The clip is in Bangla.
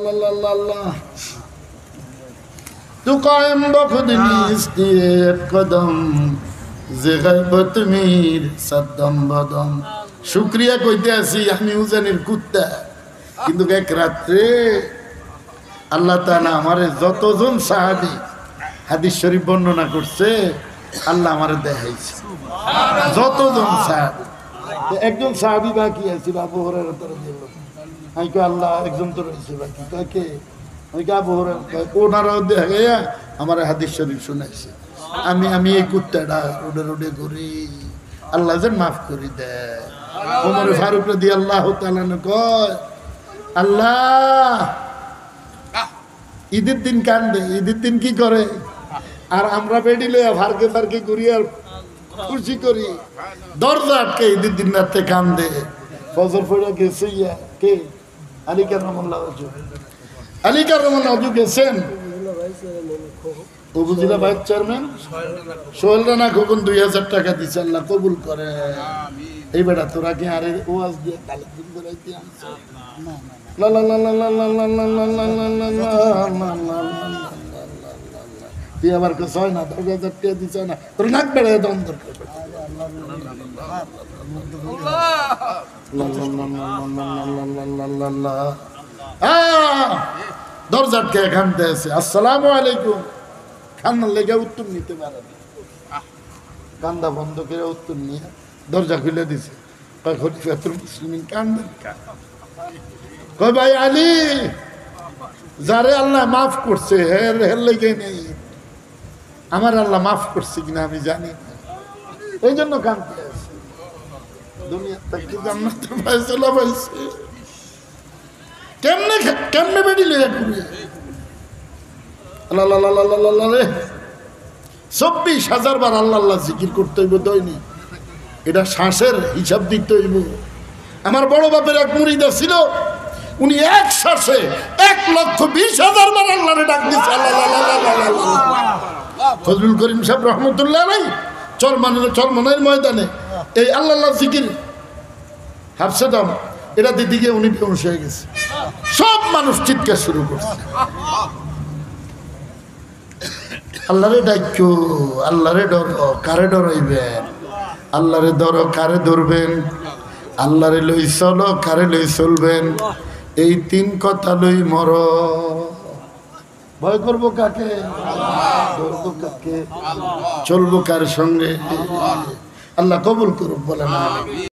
अल्लाह तू कायम बखुद नीस्त एक कदम जे गैबत मीर सद्दम बदम शुक्रिया কইতে আছি আমি উজানের কুত্তা কিন্তু এক রাতে আল্লাহ তাআলা আমারে যতজন সাহাবী হাদিস শরীফ বর্ণনা করছে আল্লাহ আমারে দেখাইছে যতজন সাহাবী একজন সাহাবী বাকি আছে আবু হুরায়রা রাদিয়াল্লাহু আনহু আই কো আল্লাহ একজন তো রয়েছে বাকি কাকে ওই আবু হুরায়রা ওনারও দেখাইয়া আমারে হাদিস শরীফ শুনাইছে আমি এই কুত্তাটা রোডে রোডে ঘুরি আল্লাহ যেন মাফ করে দেয় ওমর ফারুক রাদিয়াল্লাহু তাআলা কয় আল্লাহ ঈদের দিন কান্দে ঈদের দিন কি করে আর আমরা বেডি লইয়া ফারকে ফারকে ঘুরি আর খুশি করি দরজা আটকে ঈদের দিন রাতে কান্দে ফজর পড়ে গেছে কে আলী কাররামাল্লাহু ওয়াজহু আলী কাররামাল্লাহু ওয়াজহু গেছেন উপজেলা ভাইস চেয়ারম্যান সোহেল রানা খোকন 2000 টাকা দিছে আল্লাহ কবুল করে এই বেটা তোরা কি আরে ওয়াজ দিয়ে তালে দিন করাইতে আনছ লা লা লা লা লা লা লা লা লা তুই আবার কো ছয় না 2000 টাকা দিছ না তোর নাক বেড়ে দম দরকার দরজাটকে কান্দতে আছে আসসালামু আলাইকুম কান্নার লেগে উত্তর নিতে পারে না কান্দা বন্ধ করে উত্তর নিয়ে দরজা খুলে দিছে খলিফাতুল মুসলিমিন কান্দেন কই ভাই আলী যারে আল্লাহ মাফ করছে হের লেগে নেই আমার আল্লাহ মাফ করছে কিনা আমি জানি না এই জন্য কান্দতে আছে দুনিয়া থেকে জান্নাতের ফয়সালা পাইছে কেমনে কেমনে বেডি লইয়া ঘুরে আল্লাহ আল্লাহ আল্লাহ আল্লাহ রে 24,000 বার আল্লাহ আল্লাহ জিকির করতে হইব দৈনিক এটা শ্বাসের হিসাব দিতে হইব আমার বড় বাপের এক মুরিদ ছিল উনি এক শ্বাসে 1,20,000 বার আল্লাহরে ডাক দিছে আল্লাহ ফজলুল করিম সাহেব রহমতুল্লাহ আলাইহি চরমনের ময়দানে এই আল্লাহ আল্লাহ জিকির হাফসে দাম এটা দিদিকে উনি বেহুশ হয়ে গেছে সব মানুষ চিৎকার শুরু করছে আল্লাহরে ডাক্যু আল্লাহরে ডর কারে ডরাইবেন আল্লাহরে ধরো কারে ধরবেন আল্লাহরে লই চলো কারে লই চলবেন এই তিন কথা লই মর ভয় করবো কাকে ধরবো কাকে চলবো কার সঙ্গে আল্লাহ কবুল করুক বলে না